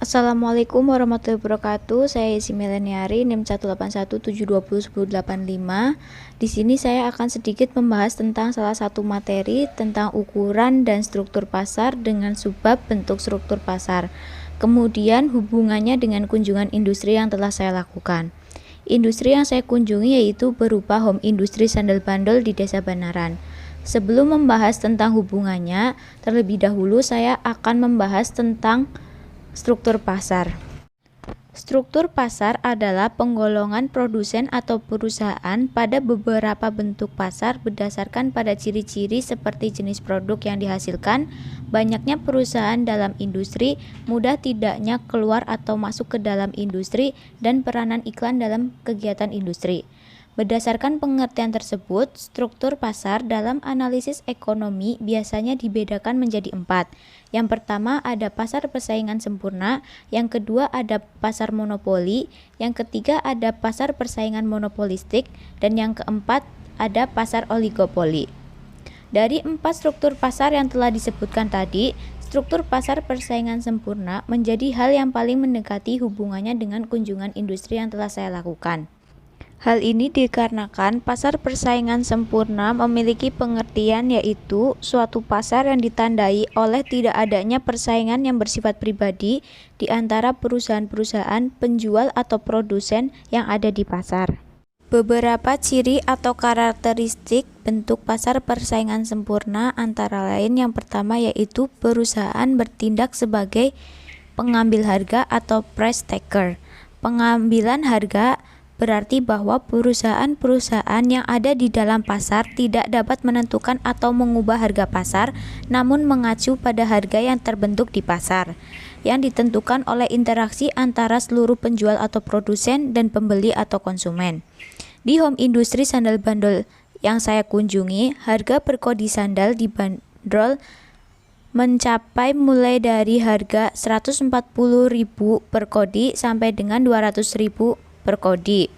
Assalamualaikum warahmatullahi wabarakatuh. Saya Yesi Meleniari, NIM 18172011085. Di sini saya akan sedikit membahas tentang salah satu materi tentang ukuran dan struktur pasar dengan subbab bentuk struktur pasar. Kemudian hubungannya dengan kunjungan industri yang telah saya lakukan. Industri yang saya kunjungi yaitu berupa home industri sandal bandol di Desa Banaran. Sebelum membahas tentang hubungannya, terlebih dahulu saya akan membahas tentang struktur pasar. Struktur pasar adalah penggolongan produsen atau perusahaan pada beberapa bentuk pasar berdasarkan pada ciri-ciri seperti jenis produk yang dihasilkan, banyaknya perusahaan dalam industri, mudah tidaknya keluar atau masuk ke dalam industri, dan peranan iklan dalam kegiatan industri. Berdasarkan pengertian tersebut, struktur pasar dalam analisis ekonomi biasanya dibedakan menjadi 4. Yang pertama ada pasar persaingan sempurna, yang kedua ada pasar monopoli, yang ketiga ada pasar persaingan monopolistik, dan yang keempat ada pasar oligopoli. Dari 4 struktur pasar yang telah disebutkan tadi, struktur pasar persaingan sempurna menjadi hal yang paling mendekati hubungannya dengan kunjungan industri yang telah saya lakukan. Hal ini dikarenakan pasar persaingan sempurna memiliki pengertian yaitu suatu pasar yang ditandai oleh tidak adanya persaingan yang bersifat pribadi di antara perusahaan-perusahaan penjual atau produsen yang ada di pasar. Beberapa ciri atau karakteristik bentuk pasar persaingan sempurna antara lain yang pertama yaitu perusahaan bertindak sebagai pengambil harga atau price taker. Pengambilan harga berarti bahwa perusahaan-perusahaan yang ada di dalam pasar tidak dapat menentukan atau mengubah harga pasar, namun mengacu pada harga yang terbentuk di pasar, yang ditentukan oleh interaksi antara seluruh penjual atau produsen dan pembeli atau konsumen. Di home industri sandal bandol yang saya kunjungi, harga per kodi sandal dibanderol mencapai mulai dari harga 140.000 per kodi sampai dengan 200.000 per kodi.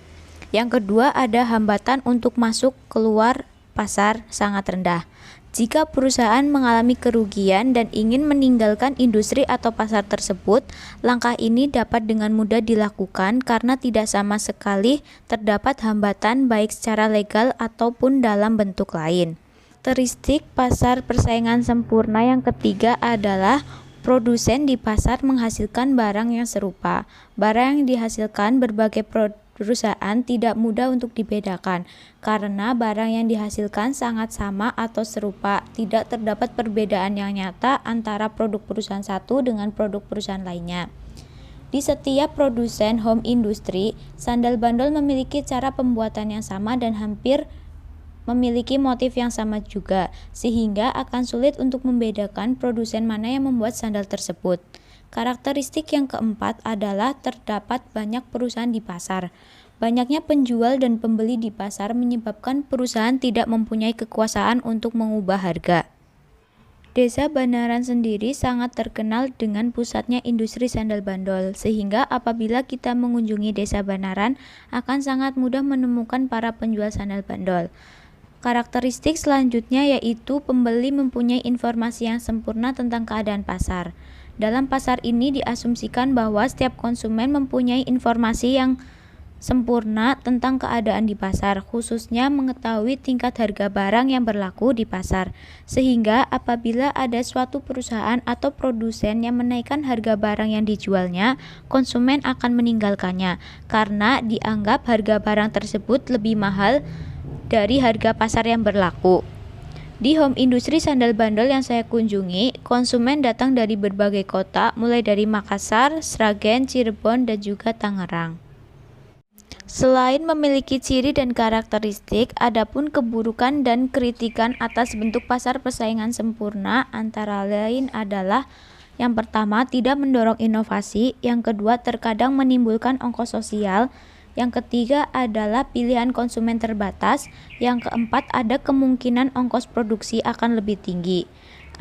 Yang kedua ada hambatan untuk masuk keluar pasar sangat rendah. Jika perusahaan mengalami kerugian dan ingin meninggalkan industri atau pasar tersebut, langkah ini dapat dengan mudah dilakukan karena tidak sama sekali terdapat hambatan baik secara legal ataupun dalam bentuk lain. Karakteristik pasar persaingan sempurna yang ketiga adalah produsen di pasar menghasilkan barang yang serupa. Barang yang dihasilkan berbagai perusahaan tidak mudah untuk dibedakan karena barang yang dihasilkan sangat sama atau serupa. Tidak terdapat perbedaan yang nyata antara produk perusahaan satu dengan produk perusahaan lainnya. Di setiap produsen home industry, sandal bandol memiliki cara pembuatan yang sama dan hampir memiliki motif yang sama juga, sehingga akan sulit untuk membedakan produsen mana yang membuat sandal tersebut. Karakteristik yang keempat adalah terdapat banyak perusahaan di pasar. Banyaknya penjual dan pembeli di pasar menyebabkan perusahaan tidak mempunyai kekuasaan untuk mengubah harga. Desa Banaran sendiri sangat terkenal dengan pusatnya industri sandal bandol, sehingga apabila kita mengunjungi Desa Banaran akan sangat mudah menemukan para penjual sandal bandol. Karakteristik selanjutnya yaitu pembeli mempunyai informasi yang sempurna tentang keadaan pasar. Dalam pasar ini diasumsikan bahwa setiap konsumen mempunyai informasi yang sempurna tentang keadaan di pasar, khususnya mengetahui tingkat harga barang yang berlaku di pasar. Sehingga apabila ada suatu perusahaan atau produsen yang menaikkan harga barang yang dijualnya, konsumen akan meninggalkannya karena dianggap harga barang tersebut lebih mahal dari harga pasar yang berlaku. Di home industri sandal bandol yang saya kunjungi, konsumen datang dari berbagai kota, mulai dari Makassar, Sragen, Cirebon, dan juga Tangerang. Selain memiliki ciri dan karakteristik, adapun keburukan dan kritikan atas bentuk pasar persaingan sempurna antara lain adalah yang pertama, tidak mendorong inovasi, yang kedua, terkadang menimbulkan ongkos sosial, yang ketiga adalah pilihan konsumen terbatas. Yang keempat ada kemungkinan ongkos produksi akan lebih tinggi.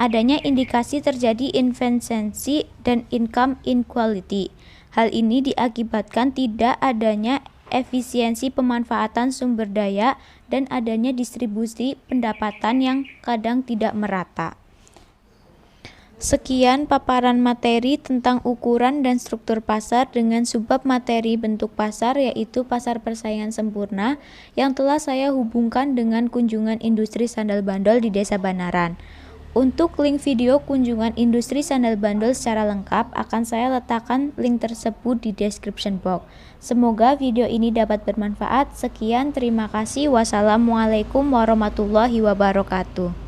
Adanya indikasi terjadi inefisiensi dan income inequality. Hal ini diakibatkan tidak adanya efisiensi pemanfaatan sumber daya dan adanya distribusi pendapatan yang kadang tidak merata. Sekian paparan materi tentang ukuran dan struktur pasar dengan subbab materi bentuk pasar, yaitu pasar persaingan sempurna, yang telah saya hubungkan dengan kunjungan industri sandal bandol di Desa Banaran. Untuk link video kunjungan industri sandal bandol secara lengkap akan saya letakkan link tersebut di description box. Semoga video ini dapat bermanfaat. Sekian, terima kasih. Wassalamualaikum warahmatullahi wabarakatuh.